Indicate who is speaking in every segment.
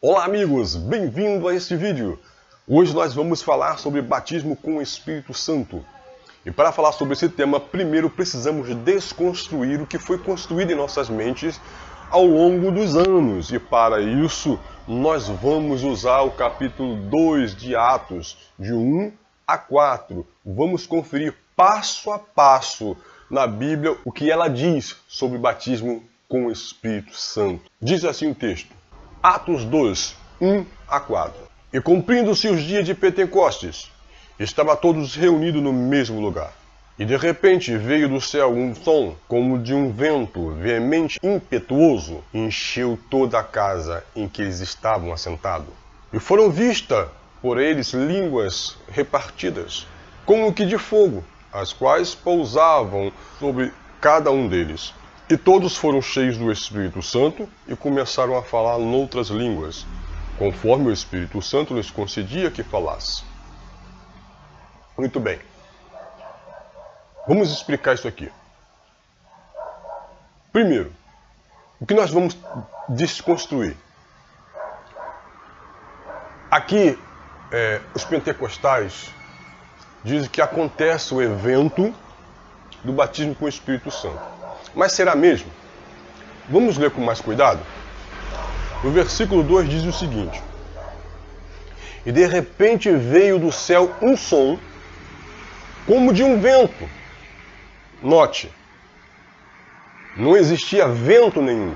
Speaker 1: Olá amigos, bem-vindo a este vídeo. Hoje nós vamos falar sobre batismo com o Espírito Santo. E para falar sobre esse tema, primeiro precisamos desconstruir o que foi construído em nossas mentes ao longo dos anos. E para isso, nós vamos usar o capítulo 2 de Atos, de 1 a 4. Vamos conferir passo a passo na Bíblia o que ela diz sobre batismo com o Espírito Santo. Diz assim o texto. Atos 2, 1 a 4. E cumprindo-se os dias de Pentecostes, estavam todos reunidos no mesmo lugar. E de repente veio do céu um som, como de um vento veemente e impetuoso, e encheu toda a casa em que eles estavam assentados. E foram vistas por eles línguas repartidas, como que de fogo, as quais pousavam sobre cada um deles. E todos foram cheios do Espírito Santo e começaram a falar noutras línguas, conforme o Espírito Santo lhes concedia que falasse. Muito bem. Vamos explicar isso aqui. Primeiro, o que nós vamos desconstruir? Aqui, os pentecostais dizem que acontece o evento do batismo com o Espírito Santo. Mas será mesmo? Vamos ler com mais cuidado? No versículo 2 diz o seguinte: E de repente veio do céu um som, como de um vento. Note, não existia vento nenhum.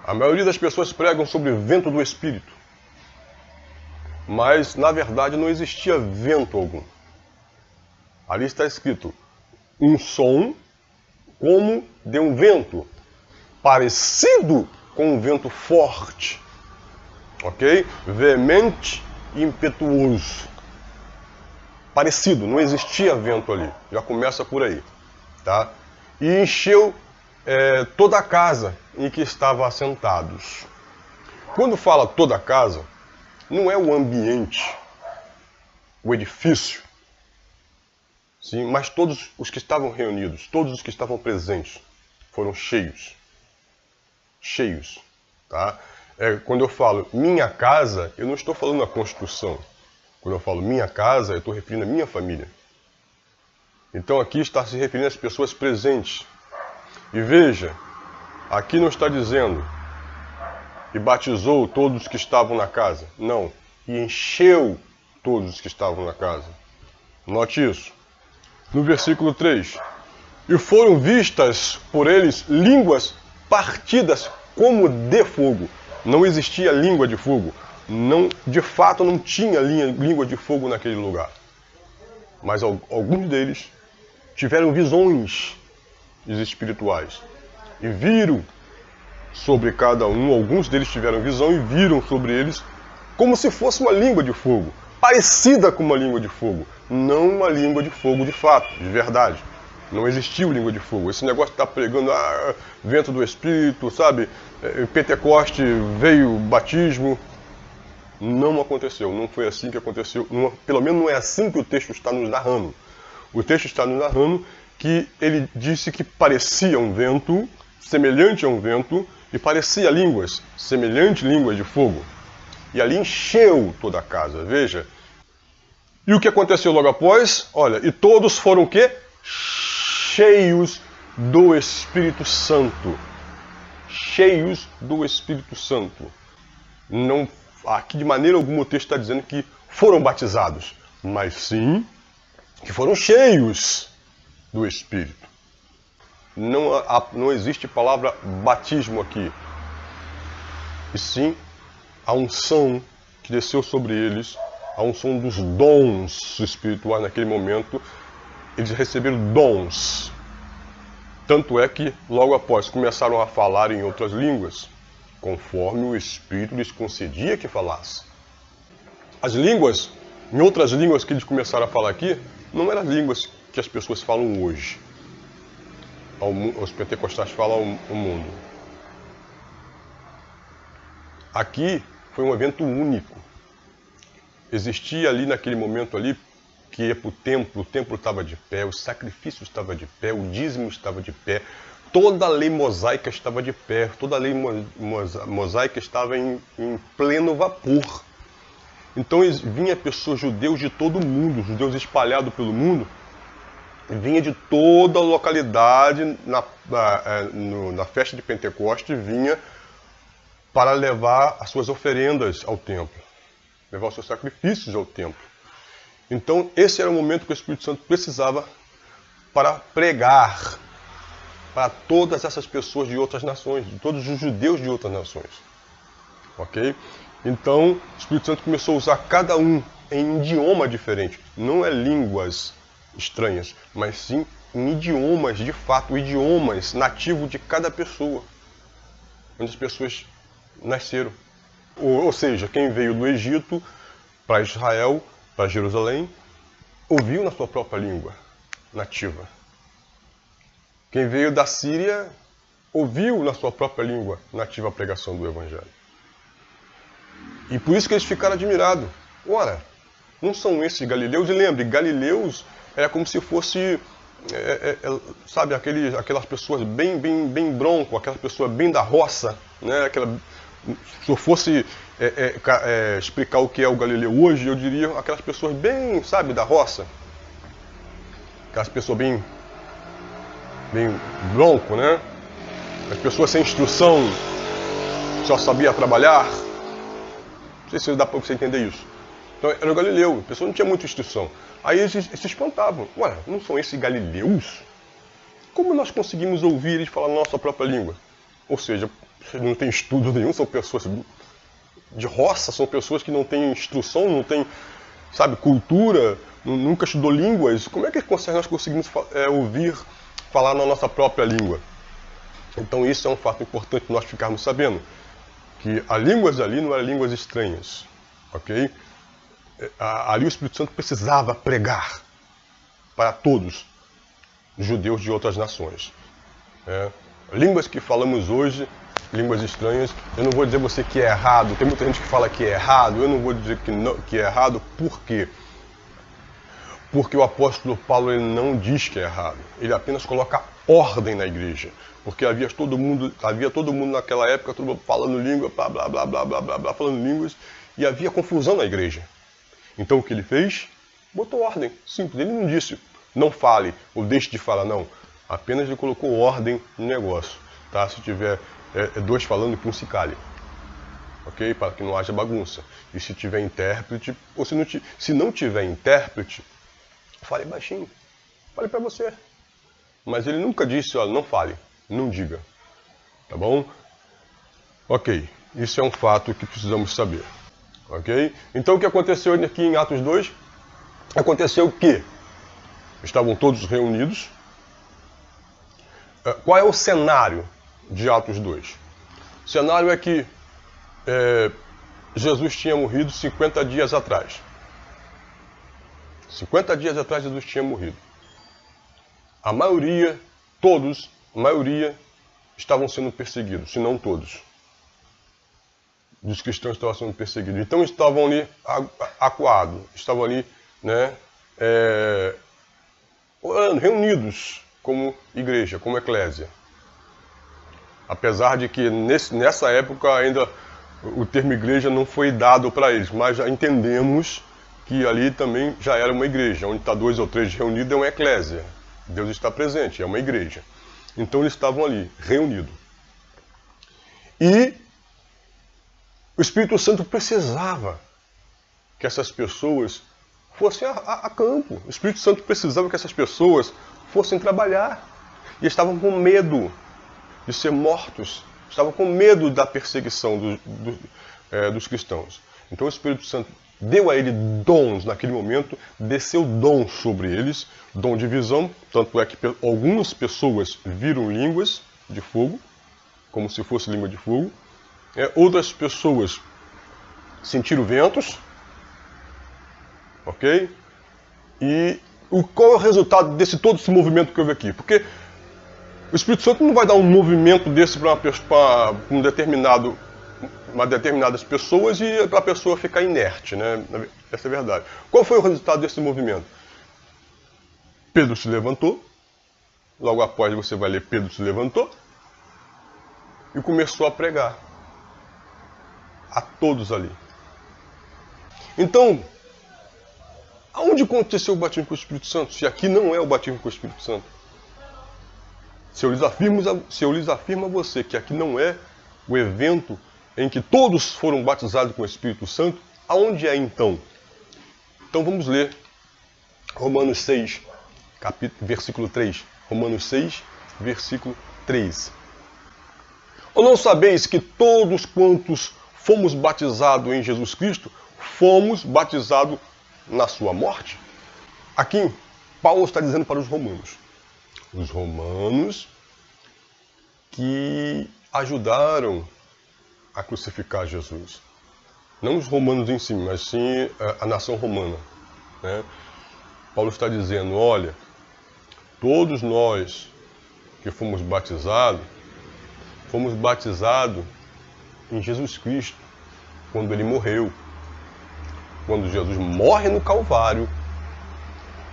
Speaker 1: A maioria das pessoas pregam sobre vento do Espírito. Mas, na verdade, não existia vento algum. Ali está escrito, um som como de um vento, parecido com um vento forte, ok? Veemente e impetuoso. Parecido, não existia vento ali, já começa por aí, tá? E encheu toda a casa em que estavam assentados. Quando fala toda a casa, não é o ambiente, o edifício, sim, mas todos os que estavam reunidos, todos os que estavam presentes, foram cheios. Cheios, tá? Quando eu falo minha casa, eu não estou falando a construção. Quando eu falo minha casa, eu estou referindo a minha família. Então aqui está se referindo às pessoas presentes. E veja, aqui não está dizendo e batizou todos os que estavam na casa. Não, e encheu todos os que estavam na casa. Note isso. No versículo 3, e foram vistas por eles línguas partidas como de fogo. Não existia língua de fogo. Não, de fato não tinha língua de fogo naquele lugar. Mas alguns deles tiveram visões espirituais. E viram sobre cada um, alguns deles tiveram visão e viram sobre eles como se fosse uma língua de fogo. Parecida com uma língua de fogo, não uma língua de fogo de fato, de verdade. Não existiu língua de fogo. Esse negócio de estar pregando vento do Espírito, sabe? Pentecoste veio batismo. Não aconteceu, não foi assim que aconteceu. Pelo menos não é assim que o texto está nos narrando. O texto está nos narrando que ele disse que parecia um vento, semelhante a um vento, e parecia línguas, semelhante a línguas de fogo. E ali encheu toda a casa, veja. E o que aconteceu logo após? Olha, e todos foram o quê? Cheios do Espírito Santo. Cheios do Espírito Santo. Não, aqui de maneira alguma o texto está dizendo que foram batizados, mas sim que foram cheios do Espírito. Não existe palavra batismo aqui. E sim a unção que desceu sobre eles, a unção dos dons espirituais naquele momento, eles receberam dons. Tanto é que, logo após, começaram a falar em outras línguas, conforme o Espírito lhes concedia que falasse. As línguas, em outras línguas que eles começaram a falar aqui, não eram as línguas que as pessoas falam hoje. Os pentecostais falam ao mundo. Aqui foi um evento único. Existia ali naquele momento ali que ia para o templo estava de pé, o sacrifício estava de pé, o dízimo estava de pé, toda a lei mosaica estava de pé, toda a lei mosaica estava em pleno vapor. Então vinha pessoas, judeus de todo o mundo, judeus espalhados pelo mundo, vinha de toda a localidade na festa de Pentecostes, vinha para levar as suas oferendas ao templo, levar os seus sacrifícios ao templo. Então esse era o momento que o Espírito Santo precisava para pregar para todas essas pessoas de outras nações, de todos os judeus de outras nações. Ok? Então o Espírito Santo começou a usar cada um em idioma diferente, não é línguas estranhas, mas sim em idiomas de fato, idiomas nativos de cada pessoa, onde as pessoas nasceram. Ou seja, quem veio do Egito para Israel, para Jerusalém, ouviu na sua própria língua nativa. Quem veio da Síria, ouviu na sua própria língua nativa a pregação do Evangelho. E por isso que eles ficaram admirados. Ora, não são esses galileus? E lembre, galileus era como se fosse, sabe, aquelas pessoas bem bronco, aquelas pessoas bem da roça, né? Se eu fosse explicar o que é o Galileu hoje, eu diria aquelas pessoas bem, sabe, da roça. Aquelas pessoas bem bronco, né? As pessoas sem instrução, só sabia trabalhar. Não sei se dá para você entender isso. Então era o Galileu, a pessoa não tinha muita instrução. Aí eles se espantavam. Ué, não são esses galileus? Como nós conseguimos ouvir eles falar a nossa própria língua? Ou seja, não tem estudo nenhum, são pessoas de roça, são pessoas que não têm instrução, não têm, sabe, cultura, nunca estudou línguas. Como é que nós conseguimos ouvir falar na nossa própria língua? Então isso é um fato importante nós ficarmos sabendo, que as línguas ali não eram línguas estranhas, ok? Ali o Espírito Santo precisava pregar para todos os judeus de outras nações. Línguas que falamos hoje, línguas estranhas, eu não vou dizer você que é errado, tem muita gente que fala que é errado, eu não vou dizer que é errado, por quê? Porque o apóstolo Paulo ele não diz que é errado, ele apenas coloca ordem na igreja, porque havia todo mundo naquela época, todo mundo falando língua, blá blá blá blá blá blá, falando línguas, e havia confusão na igreja. Então o que ele fez? Botou ordem, simples. Ele não disse, não fale, ou deixe de falar, não. Apenas ele colocou ordem no negócio. Tá? Se tiver dois falando, que um se cale. Ok? Para que não haja bagunça. E se tiver intérprete, ou se não tiver intérprete, fale baixinho. Fale para você. Mas ele nunca disse, olha, não fale, não diga. Tá bom? Ok. Isso é um fato que precisamos saber. Ok? Então o que aconteceu aqui em Atos 2? Aconteceu que estavam todos reunidos. Qual é o cenário de Atos 2? O cenário é que Jesus tinha morrido 50 dias atrás. 50 dias atrás Jesus tinha morrido. A maioria estavam sendo perseguidos, se não todos. Dos cristãos estavam sendo perseguidos. Então estavam ali acuados, estavam ali, né, reunidos como igreja, como eclésia. Apesar de que nessa época ainda o termo igreja não foi dado para eles, mas já entendemos que ali também já era uma igreja. Onde está 2 ou 3 reunidos é uma eclésia. Deus está presente, é uma igreja. Então eles estavam ali, reunidos. E o Espírito Santo precisava que essas pessoas fossem a campo. O Espírito Santo precisava que essas pessoas fossem trabalhar. E estavam com medo de ser mortos. Estavam com medo da perseguição dos cristãos. Então o Espírito Santo deu a ele dons naquele momento, desceu dons sobre eles, dom de visão, tanto é que algumas pessoas viram línguas de fogo, como se fosse língua de fogo. Outras pessoas sentiram ventos, ok? E qual é o resultado desse todo esse movimento que houve aqui? Porque o Espírito Santo não vai dar um movimento desse para determinadas pessoas e para a pessoa ficar inerte, né? Essa é a verdade. Qual foi o resultado desse movimento? Pedro se levantou, logo após você vai ler, Pedro se levantou e começou a pregar a todos ali. Então, aonde aconteceu o batismo com o Espírito Santo? Se aqui não é o batismo com o Espírito Santo. Se eu lhes afirmo a você que aqui não é o evento em que todos foram batizados com o Espírito Santo, aonde é então? Então vamos ler Romanos 6, versículo 3. Romanos 6, versículo 3. Ou não sabeis que todos quantos fomos batizados em Jesus Cristo, fomos batizados na sua morte? Aqui, Paulo está dizendo para os romanos. Os romanos que ajudaram a crucificar Jesus. Não os romanos em si, mas sim a nação romana, né? Paulo está dizendo, olha, todos nós que fomos batizados em Jesus Cristo, quando ele morreu. Quando Jesus morre no Calvário,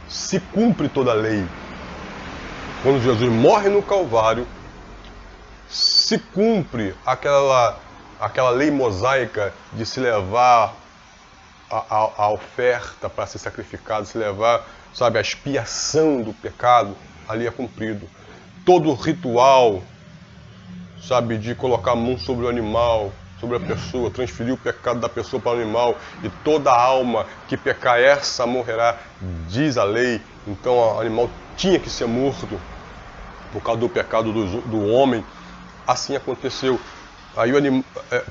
Speaker 1: se cumpre toda a lei. Quando Jesus morre no Calvário, se cumpre aquela lei mosaica de se levar a oferta para ser sacrificado, se levar, sabe, a expiação do pecado, ali é cumprido. Todo o ritual, sabe, de colocar a mão sobre o animal, sobre a pessoa, transferir o pecado da pessoa para o animal, e toda alma que pecar essa morrerá, diz a lei. Então o animal tinha que ser morto por causa do pecado do homem. Assim aconteceu. Aí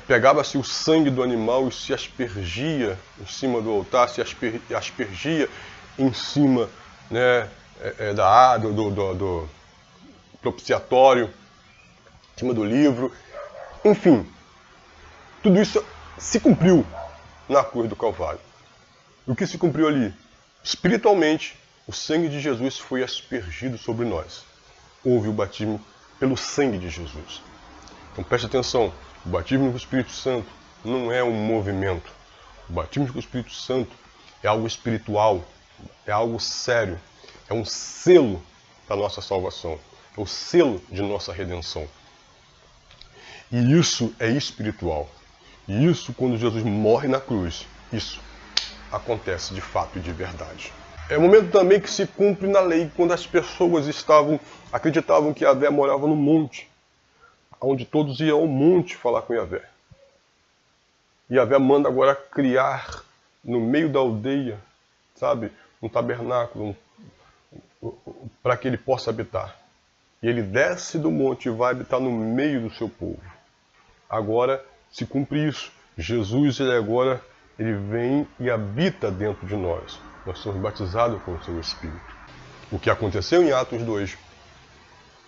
Speaker 1: pegava-se o sangue do animal e se aspergia em cima do altar, se aspergia em cima, né, do propiciatório, em cima do livro. Enfim, tudo isso se cumpriu na cruz do Calvário. E o que se cumpriu ali? Espiritualmente, o sangue de Jesus foi aspergido sobre nós. Houve o batismo pelo sangue de Jesus. Então preste atenção, o batismo com o Espírito Santo não é um movimento. O batismo com o Espírito Santo é algo espiritual, é algo sério, é um selo da nossa salvação, é o selo de nossa redenção. E isso é espiritual. E isso, quando Jesus morre na cruz, isso acontece de fato e de verdade. É o momento também que se cumpre na lei, quando as pessoas acreditavam que Yahvé morava no monte, onde todos iam ao monte falar com Yahvé. Yahvé manda agora criar no meio da aldeia, sabe, um tabernáculo para que ele possa habitar. E ele desce do monte e vai habitar no meio do seu povo. Agora se cumpre isso. Jesus ele vem e habita dentro de nós. Nós somos batizados com o seu Espírito. O que aconteceu em Atos 2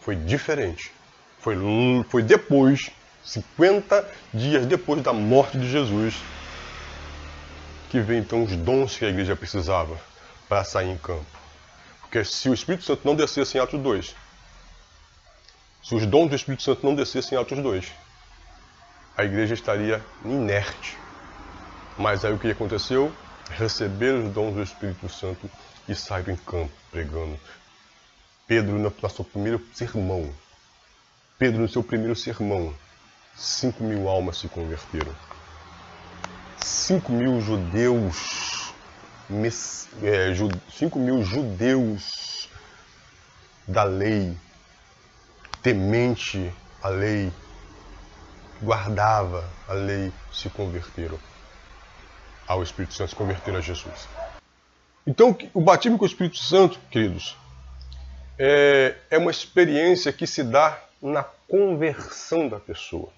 Speaker 1: foi diferente. Foi depois, 50 dias depois da morte de Jesus, que vem então os dons que a igreja precisava para sair em campo. Porque se o Espírito Santo não descesse em Atos 2, se os dons do Espírito Santo não descessem em Atos 2, a igreja estaria inerte. Mas aí o que aconteceu? Receberam os dons do Espírito Santo e saíram em campo pregando. Pedro, no seu primeiro sermão, 5.000 almas se converteram. 5.000 judeus, 5.000 judeus da lei, temente a lei, guardava a lei, se converteram ao Espírito Santo, se converteram a Jesus. Então, o batismo com o Espírito Santo, queridos, é uma experiência que se dá na conversão da pessoa.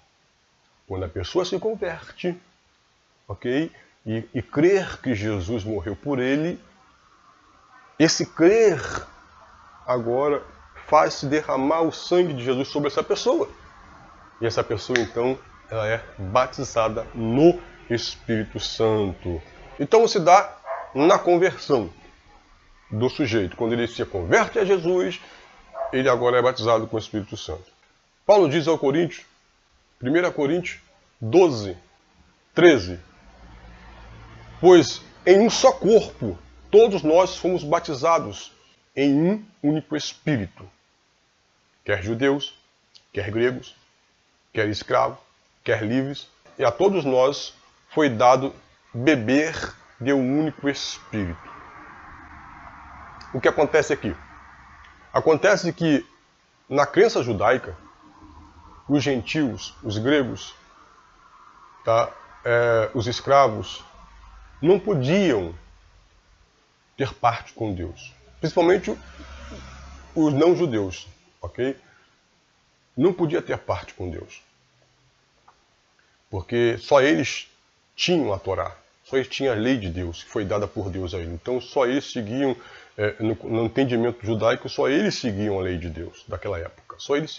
Speaker 1: Quando a pessoa se converte, ok? E crer que Jesus morreu por ele, esse crer agora faz-se derramar o sangue de Jesus sobre essa pessoa. E essa pessoa, então, ela é batizada no Espírito Santo. Então se dá na conversão do sujeito. Quando ele se converte a Jesus, ele agora é batizado com o Espírito Santo. Paulo diz ao Coríntios, 1 Coríntios 12, 13, pois em um só corpo todos nós fomos batizados em um único Espírito. quer judeus, quer gregos, quer escravos, quer livres, e a todos nós foi dado beber de um único Espírito. O que acontece aqui? Acontece que, na crença judaica, os gentios, os gregos, os escravos, não podiam ter parte com Deus. Principalmente os não-judeus, ok? Não podia ter parte com Deus. Porque só eles tinham a Torá, só eles tinham a lei de Deus, que foi dada por Deus a eles. Então só eles seguiam, no entendimento judaico, só eles seguiam a lei de Deus daquela época. Só eles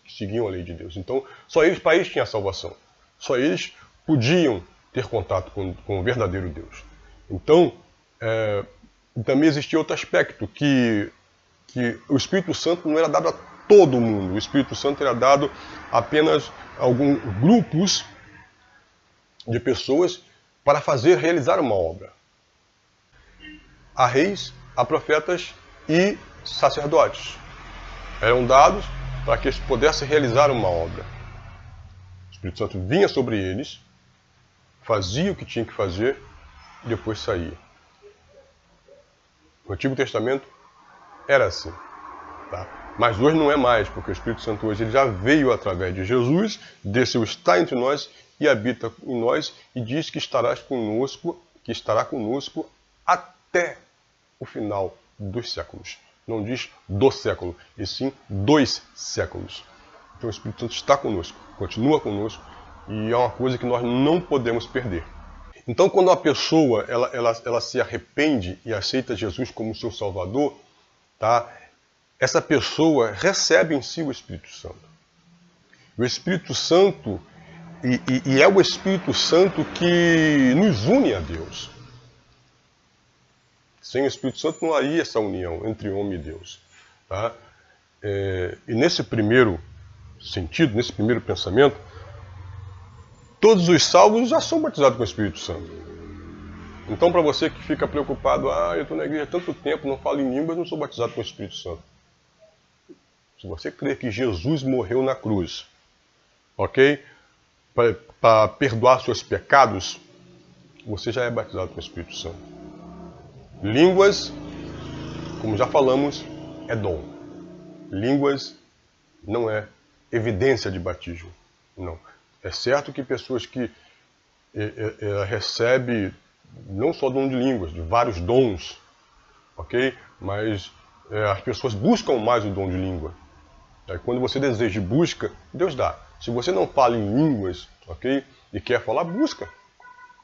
Speaker 1: seguiam a lei de Deus. Então só eles, para eles tinha a salvação. Só eles podiam ter contato com o verdadeiro Deus. Então, também existia outro aspecto, que o Espírito Santo não era dado a todo mundo. O Espírito Santo era dado apenas a alguns grupos de pessoas para realizar uma obra. A reis, a profetas e sacerdotes. Eram dados para que eles pudessem realizar uma obra. O Espírito Santo vinha sobre eles, fazia o que tinha que fazer e depois saía. No Antigo Testamento era assim. Tá? Mas hoje não é mais, porque o Espírito Santo hoje ele já veio através de Jesus, desceu, está entre nós e habita em nós e diz que estará conosco até o final dos séculos. Não diz do século, e sim dos séculos. Então o Espírito Santo está conosco, continua conosco, e é uma coisa que nós não podemos perder. Então quando a pessoa ela se arrepende e aceita Jesus como seu Salvador, tá? Essa pessoa recebe em si o Espírito Santo. O Espírito Santo, e é o Espírito Santo que nos une a Deus. Sem o Espírito Santo não haria essa união entre homem e Deus. Tá? E nesse primeiro sentido, nesse primeiro pensamento, todos os salvos já são batizados com o Espírito Santo. Então, para você que fica preocupado, eu estou na igreja há tanto tempo, não falo em línguas, não sou batizado com o Espírito Santo. Se você crer que Jesus morreu na cruz, ok? Para perdoar seus pecados, você já é batizado com o Espírito Santo. Línguas, como já falamos, é dom. Línguas não é evidência de batismo. Não. É certo que pessoas que recebem não só dom de línguas, de vários dons, ok? Mas as pessoas buscam mais o dom de língua. Quando você deseja e busca, Deus dá. Se você não fala em línguas, ok? E quer falar, busca.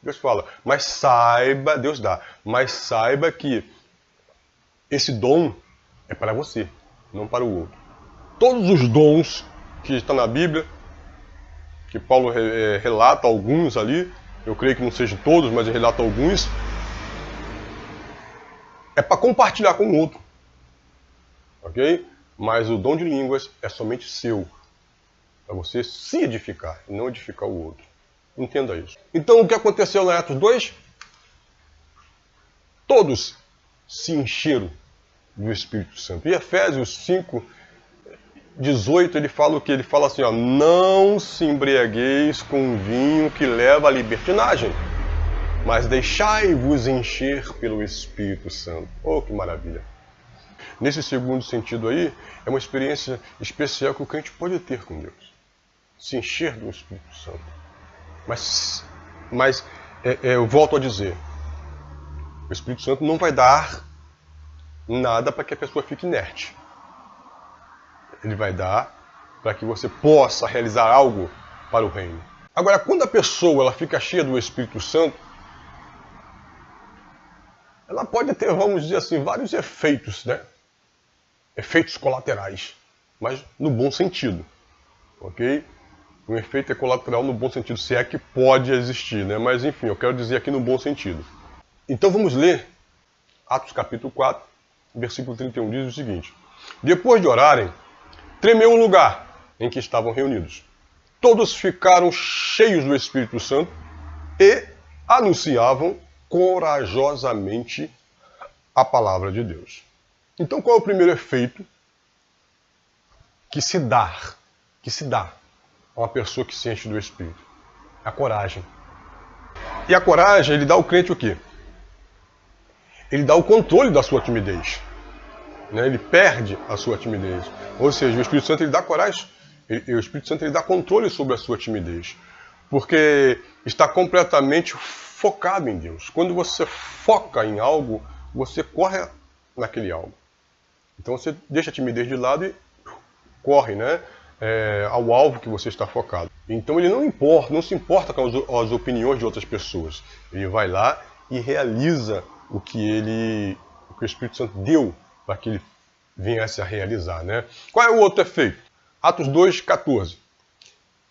Speaker 1: Deus fala. Mas saiba, Deus dá. Mas saiba que esse dom é para você, não para o outro. Todos os dons que estão na Bíblia, que Paulo relata alguns ali, eu creio que não sejam todos, mas ele relata alguns, é para compartilhar com o outro. Ok? Mas o dom de línguas é somente seu, para você se edificar, e não edificar o outro. Entenda isso. Então, o que aconteceu lá em Atos 2? Todos se encheram do Espírito Santo. E Efésios 5, 18, ele fala o quê? Ele fala assim, não se embriagueis com vinho que leva à libertinagem, mas deixai-vos encher pelo Espírito Santo. Oh, que maravilha! Nesse segundo sentido aí, é uma experiência especial que o crente pode ter com Deus. Se encher do Espírito Santo. Mas eu volto a dizer, o Espírito Santo não vai dar nada para que a pessoa fique inerte. Ele vai dar para que você possa realizar algo para o reino. Agora, quando a pessoa ela fica cheia do Espírito Santo, ela pode ter, vamos dizer assim, vários efeitos, né? Efeitos colaterais, mas no bom sentido, ok? Um efeito é colateral no bom sentido, se é que pode existir, né? Mas enfim, eu quero dizer aqui no bom sentido. Então vamos ler Atos capítulo 4, versículo 31, diz o seguinte: depois de orarem, tremeu o lugar em que estavam reunidos. Todos ficaram cheios do Espírito Santo e anunciavam corajosamente a palavra de Deus. Então qual é o primeiro efeito que se dá a uma pessoa que se enche do Espírito. A coragem. E a coragem, ele dá ao crente o quê? Ele dá o controle da sua timidez. Né? Ele perde a sua timidez. Ou seja, o Espírito Santo ele dá coragem, o Espírito Santo ele dá controle sobre a sua timidez. Porque está completamente focado em Deus. Quando você foca em algo, você corre naquele algo. Então você deixa a timidez de lado e corre, né? Ao alvo que você está focado. Então ele não se importa com as opiniões de outras pessoas. Ele vai lá e realiza o que o Espírito Santo deu para que ele viesse a realizar, né? Qual é o outro efeito? Atos 2:14.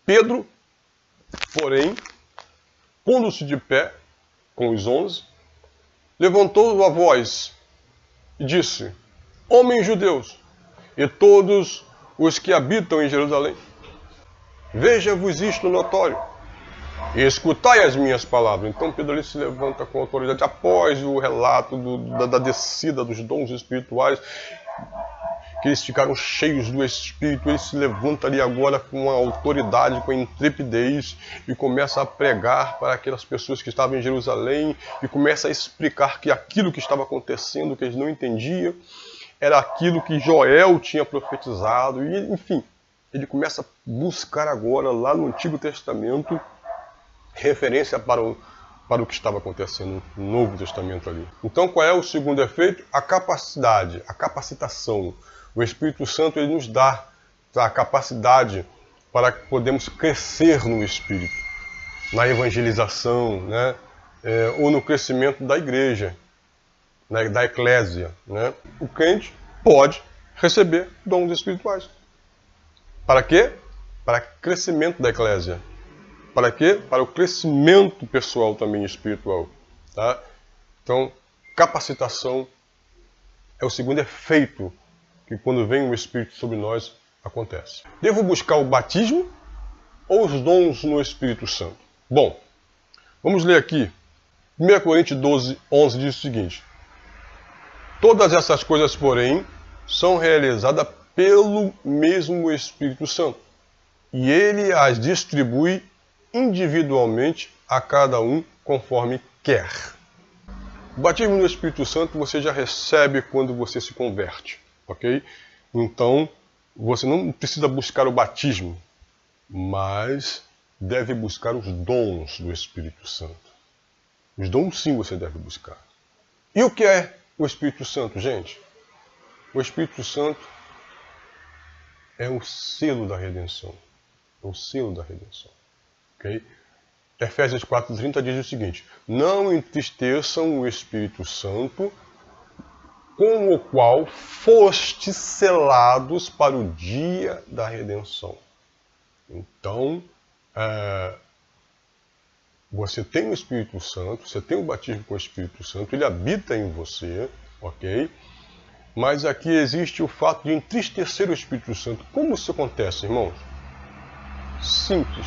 Speaker 1: Pedro, porém, pondo-se de pé com os 11, levantou a voz e disse: Homens judeus e todos os que habitam em Jerusalém, veja-vos isto notório e escutai as minhas palavras. Então Pedro ali se levanta com autoridade após o relato da descida dos dons espirituais, que eles ficaram cheios do Espírito. Ele se levanta ali agora com a autoridade, com a intrepidez e começa a pregar para aquelas pessoas que estavam em Jerusalém e começa a explicar que aquilo que estava acontecendo, que eles não entendiam, era aquilo que Joel tinha profetizado. E, enfim, ele começa a buscar agora, lá no Antigo Testamento, referência para o que estava acontecendo no Novo Testamento ali. Então, qual é o segundo efeito? A capacidade, a capacitação. O Espírito Santo ele nos dá a capacidade para que podemos crescer no Espírito, na evangelização, né? Ou no crescimento da igreja, da eclésia, né? O crente pode receber dons espirituais. Para quê? Para crescimento da eclésia. Para quê? Para o crescimento pessoal também espiritual. Tá? Então, capacitação é o segundo efeito que quando vem o Espírito sobre nós acontece. Devo buscar o batismo ou os dons no Espírito Santo? Bom, vamos ler aqui. 1 Coríntios 12:11 diz o seguinte: Todas essas coisas, porém, são realizadas pelo mesmo Espírito Santo, e ele as distribui individualmente a cada um conforme quer. O batismo no Espírito Santo você já recebe quando você se converte, ok? Então, você não precisa buscar o batismo, mas deve buscar os dons do Espírito Santo. Os dons sim você deve buscar. E o que é o Espírito Santo, gente? O Espírito Santo é o selo da redenção. É o selo da redenção. Okay? Efésios 4:30 diz o seguinte: Não entristeçam o Espírito Santo, com o qual fostes selados para o dia da redenção. Então, você tem o Espírito Santo, você tem o batismo com o Espírito Santo, ele habita em você, ok? Mas aqui existe o fato de entristecer o Espírito Santo. Como isso acontece, irmãos? Simples.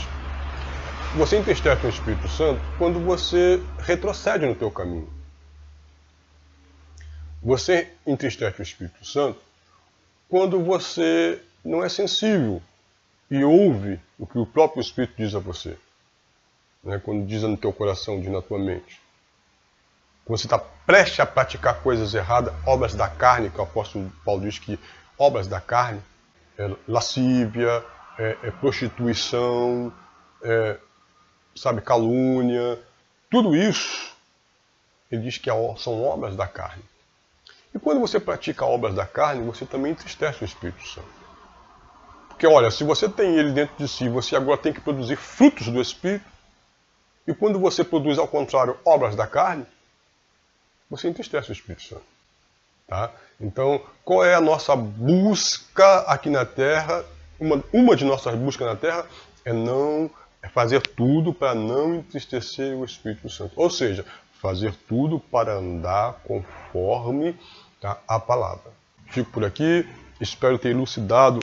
Speaker 1: Você entristece o Espírito Santo quando você retrocede no teu caminho. Você entristece o Espírito Santo quando você não é sensível e ouve o que o próprio Espírito diz a você. Né? Quando diz no teu coração, diz na tua mente. Quando você está prestes a praticar coisas erradas, obras da carne, que o apóstolo Paulo diz que obras da carne, lascívia, prostituição, calúnia, tudo isso, ele diz que são obras da carne. E quando você pratica obras da carne, você também entristece o Espírito Santo. Porque olha, se você tem ele dentro de si, você agora tem que produzir frutos do Espírito, e quando você produz, ao contrário, obras da carne, você entristece o Espírito Santo. Tá? Então, qual é a nossa busca aqui na Terra? Uma de nossas buscas na Terra é fazer tudo para não entristecer o Espírito Santo. Ou seja, fazer tudo para andar conforme a palavra. Fico por aqui, espero ter elucidado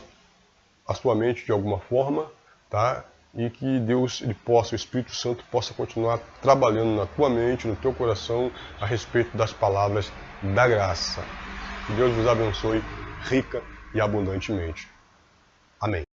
Speaker 1: a sua mente de alguma forma, tá? E que Deus, o Espírito Santo, possa continuar trabalhando na tua mente, no teu coração, a respeito das palavras da graça. Que Deus vos abençoe rica e abundantemente. Amém.